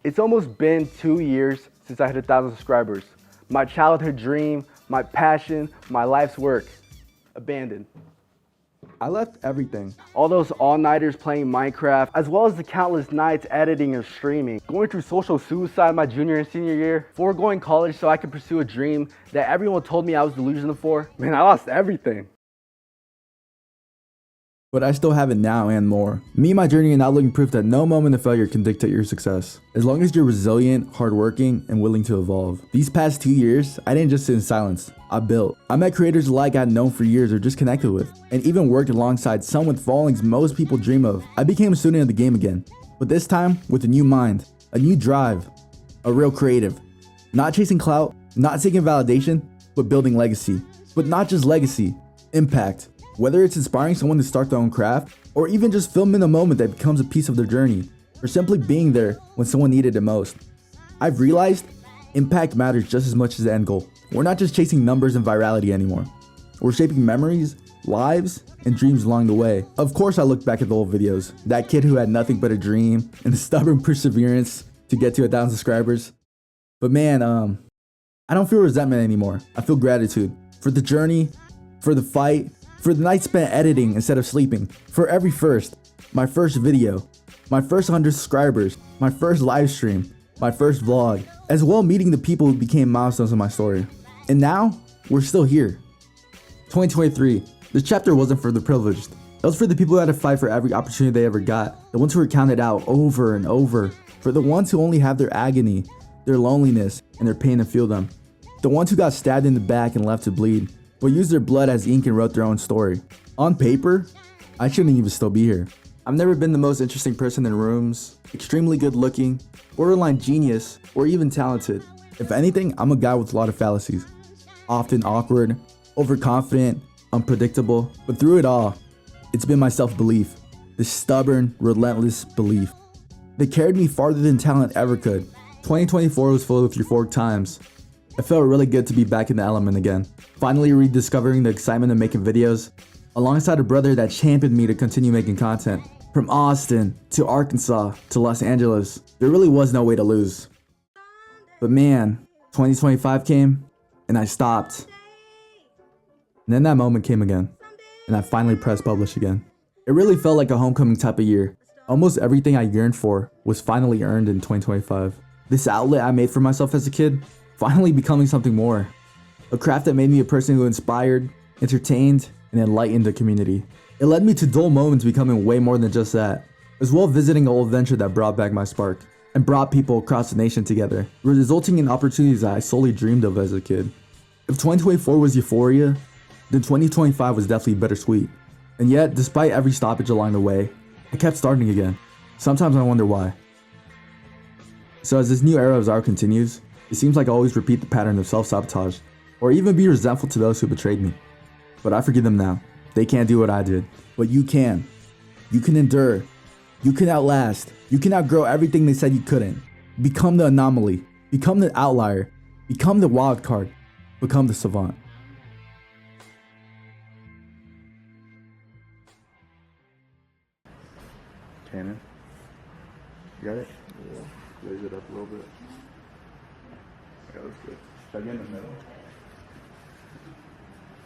It's almost been 2 years since I hit 1,000 subscribers. My childhood dream, my passion, my life's work, abandoned. I left everything. All those all-nighters playing Minecraft, as well as the countless nights editing and streaming. Going through social suicide my junior and senior year. Foregoing college so I could pursue a dream that everyone told me I was delusional for. Man, I lost everything. But I still have it now and more. Me and my journey are now living proof that no moment of failure can dictate your success. As long as you're resilient, hardworking, and willing to evolve. These past 2 years, I didn't just sit in silence. I built. I met creators alike I had known for years or just connected with, and even worked alongside some with followings most people dream of. I became a student of the game again, but this time with a new mind, a new drive, a real creative. Not chasing clout, not seeking validation, but building legacy. But not just legacy, impact. Whether it's inspiring someone to start their own craft, or even just filming a moment that becomes a piece of their journey, or simply being there when someone needed it most. I've realized impact matters just as much as the end goal. We're not just chasing numbers and virality anymore. We're shaping memories, lives, and dreams along the way. Of course I look back at the old videos, that kid who had nothing but a dream and the stubborn perseverance to get to 1,000 subscribers. But man, I don't feel resentment anymore. I feel gratitude for the journey, for the fight, for the nights spent editing instead of sleeping, for every first, my first video, my first 100 subscribers, my first live stream, my first vlog, as well meeting the people who became milestones in my story. And now, we're still here. 2023, this chapter wasn't for the privileged. It was for the people who had to fight for every opportunity they ever got, the ones who were counted out over and over, for the ones who only have their agony, their loneliness, and their pain to feel them, the ones who got stabbed in the back and left to bleed, but used their blood as ink and wrote their own story. On paper, I shouldn't even still be here. I've never been the most interesting person in rooms, extremely good looking, borderline genius, or even talented. If anything, I'm a guy with a lot of fallacies. Often awkward, overconfident, unpredictable, but through it all, it's been my self-belief, this stubborn, relentless belief that carried me farther than talent ever could. 2024 was full of euphoric times. It felt really good to be back in the element again. Finally rediscovering the excitement of making videos, alongside a brother that championed me to continue making content. From Austin, to Arkansas, to Los Angeles, there really was no way to lose. But man, 2025 came, and I stopped. And then that moment came again, and I finally pressed publish again. It really felt like a homecoming type of year. Almost everything I yearned for was finally earned in 2025. This outlet I made for myself as a kid, finally becoming something more. A craft that made me a person who inspired, entertained, and enlightened the community. It led me to dull moments becoming way more than just that, as well visiting an old venture that brought back my spark, and brought people across the nation together, resulting in opportunities that I solely dreamed of as a kid. If 2024 was euphoria, then 2025 was definitely bittersweet. And yet, despite every stoppage along the way, I kept starting again. Sometimes I wonder why. So as this new era of Zyro continues, it seems like I always repeat the pattern of self-sabotage, or even be resentful to those who betrayed me. But I forgive them now. They can't do what I did, but you can. You can endure. You can outlast. You can outgrow everything they said you couldn't. Become the anomaly. Become the outlier. Become the wild card. Become the savant. Cannon. You got it? Yeah. Raise it up a little bit. Yeah, that's good. Should I get in the middle?